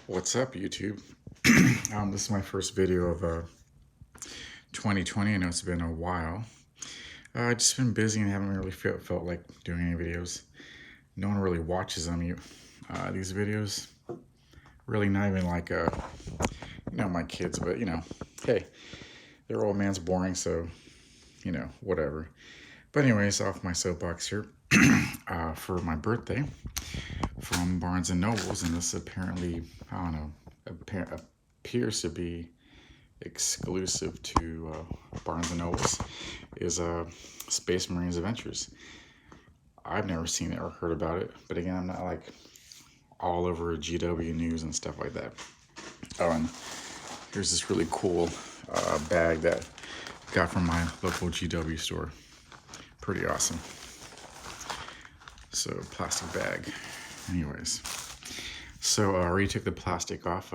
What's up, YouTube? This is my first video of 2020. I know it's been a while. I've just been busy and haven't really felt like doing any videos. No one really watches them. These videos, really not even like my kids, but hey, their old man's boring, so whatever. But anyways, off my soapbox here. For my birthday, from Barnes and Nobles, and this apparently, I don't know, appears to be exclusive to Barnes and Nobles, is Space Marines Adventures. I've never seen it or heard about it, but again, I'm not like all over GW news and stuff like that. Oh, and here's this really cool bag that I got from my local GW store. Pretty awesome. So, plastic bag. Anyways, so I already took the plastic off.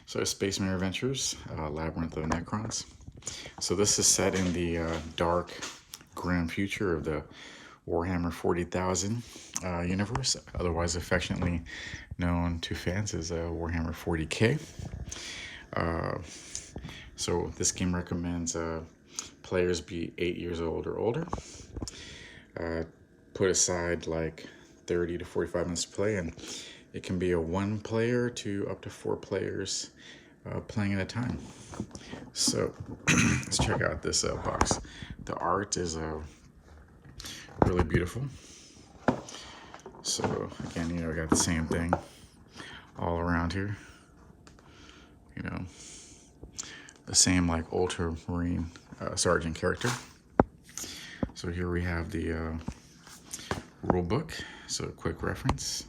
So Space Marine Adventures, Labyrinth of Necrons. So this is set in the dark, grim future of the Warhammer 40,000 universe, otherwise affectionately known to fans as Warhammer 40K. So this game recommends players be 8 years old or older. Put aside like 30 to 45 minutes to play, and it can be a 1 player to up to 4 players playing at a time. So let's check out this box. The art is really beautiful. So again, we got the same thing all around here. The same like Ultramarine Sergeant character. So here we have the rule book. So a quick reference.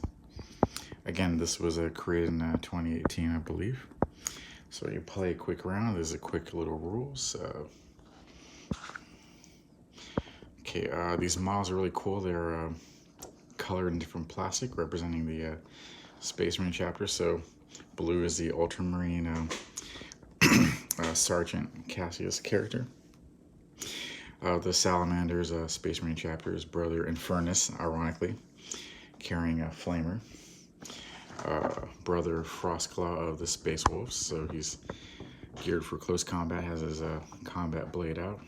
Again, this was created in 2018, I believe. So you play a quick round. There's a quick little rules. These models are really cool. They're colored in different plastic, representing the Space Marine chapter. So blue is the Ultramarine Sergeant Cassius character. The Salamander's Space Marine chapter is Brother Infernus, ironically, carrying a flamer. Brother Frostclaw of the Space Wolves, so he's geared for close combat, has his combat blade out.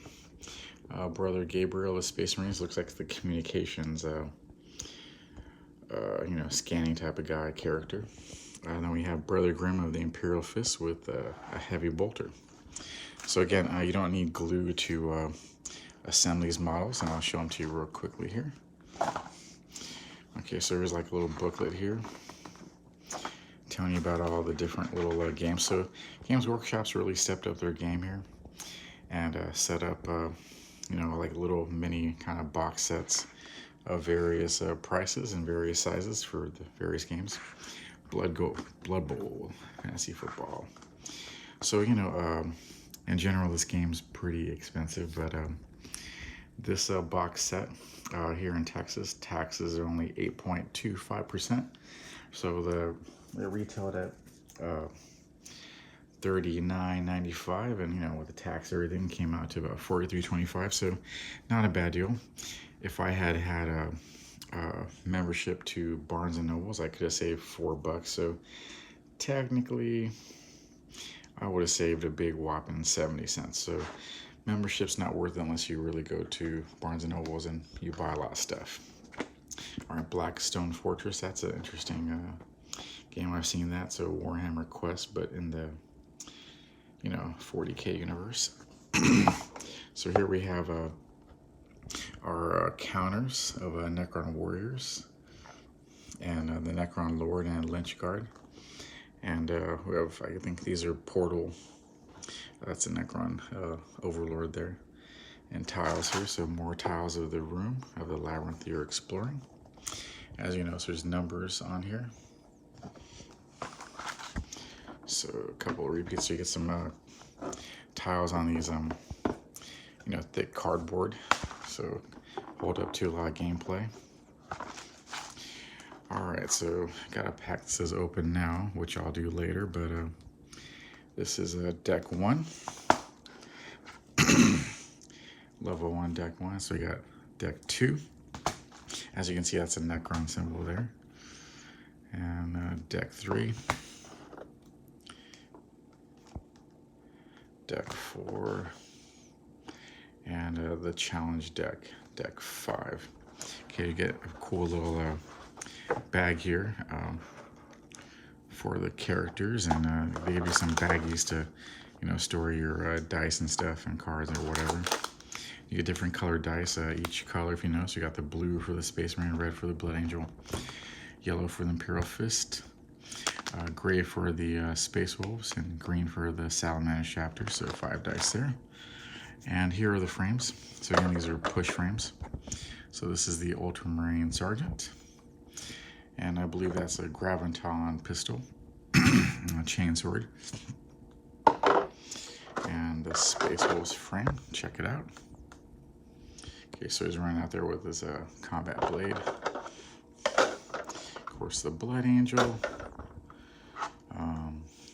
Brother Gabriel of Space Marines looks like the communications, scanning type of guy character. And then we have Brother Grimm of the Imperial Fist with a heavy bolter. So again, you don't need glue to assemble these models, and I'll show them to you real quickly here. Okay, so there's like a little booklet here telling you about all the different little games. So Games Workshop's really stepped up their game here and set up, like little mini kind of box sets of various prices and various sizes for the various games. Blood Bowl, Fantasy Football. So, in general, this game's pretty expensive, but this box set here in Texas, taxes are only 8.25%. So they're retailed at $39.95, and with the tax, everything came out to about $43.25. So not a bad deal. If I had a membership to Barnes and Nobles, I could have saved $4. So technically, I would have saved a big whopping 70 cents. So membership's not worth it unless you really go to Barnes and Nobles and you buy a lot of stuff. All right, Blackstone Fortress. That's an interesting game. I've seen that. So Warhammer Quest, but in the 40K universe. So here we have our counters of Necron Warriors and the Necron Lord and Lynch Guard. And we have, I think these are Portal. That's a Necron Overlord there. And tiles here, so more tiles of the room, of the labyrinth you're exploring. As you know, so there's numbers on here. So a couple of repeats, so you get some tiles on these, thick cardboard. So hold up to a lot of gameplay. All right, so got a pack that says open now, which I'll do later, but this is deck 1. Level 1, deck 1. So we got deck 2. As you can see, that's a Necron symbol there. And deck 3. deck 4, and the challenge deck, deck 5. Okay, you get a cool little bag here for the characters, and they give you some baggies to, you know, store your dice and stuff and cards or whatever. You get different colored dice, each color, if you notice. You got the blue for the Space Marine, red for the Blood Angel, yellow for the Imperial Fist, gray for the Space Wolves, and green for the Salamander Chapter. So 5 dice there. And here are the frames. So again, these are push frames. So this is the Ultramarine Sergeant, and I believe that's a Graviton pistol, and a chainsword, and the Space Wolves frame. Check it out. Okay, so he's running out there with his combat blade. Of course, the Blood Angel,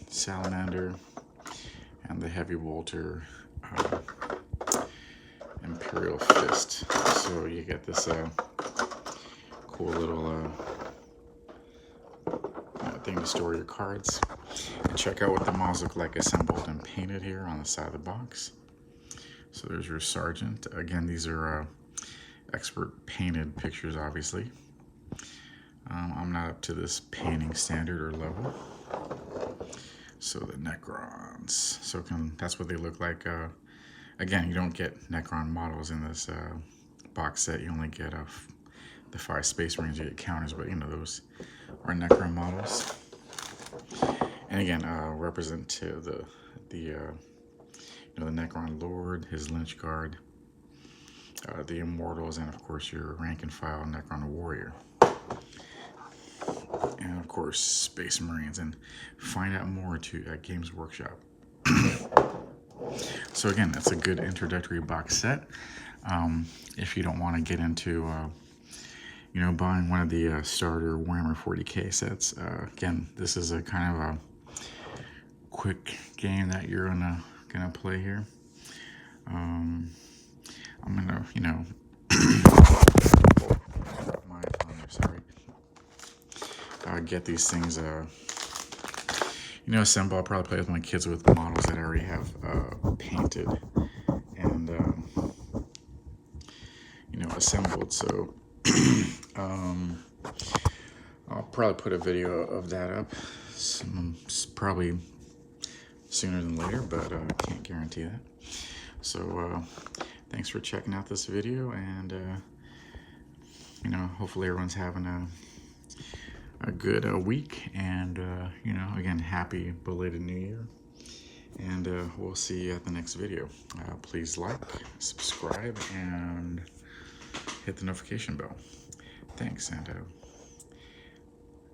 Salamander, and the Heavy Bolter Imperial Fist. So you get this cool little thing to store your cards. And check out what the models look like assembled and painted here on the side of the box. So there's your Sergeant. Again, these are expert painted pictures, obviously. I'm not up to this painting standard or level. So the Necrons. So that's what they look like. Again, you don't get Necron models in this box set. You only get the 5 Space Marines. You get counters, but you know, those are Necron models. And again, represent to the Necron Lord, his Lynch Guard, the Immortals, and of course your rank and file Necron Warrior. And of course, Space Marines. And find out more at Games Workshop. So again, that's a good introductory box set. If you don't want to get into, you know, buying one of the starter Warhammer 40K sets, again, this is a kind of a quick game that you're gonna play here. I'm gonna, you know, my thunder, sorry. Get these things, you know, assemble. I'll probably play with my kids with models that I already have painted and, you know, assembled. So I'll probably put a video of that up, probably sooner than later, but I can't guarantee that. So thanks for checking out this video, and you know, hopefully everyone's having a good week, and you know, again, happy belated New Year, and we'll see you at the next video. Please like, subscribe, and hit the notification bell. Thanks, and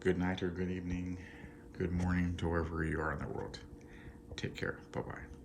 good night or good evening, good morning to wherever you are in the world. Take care. Bye-bye.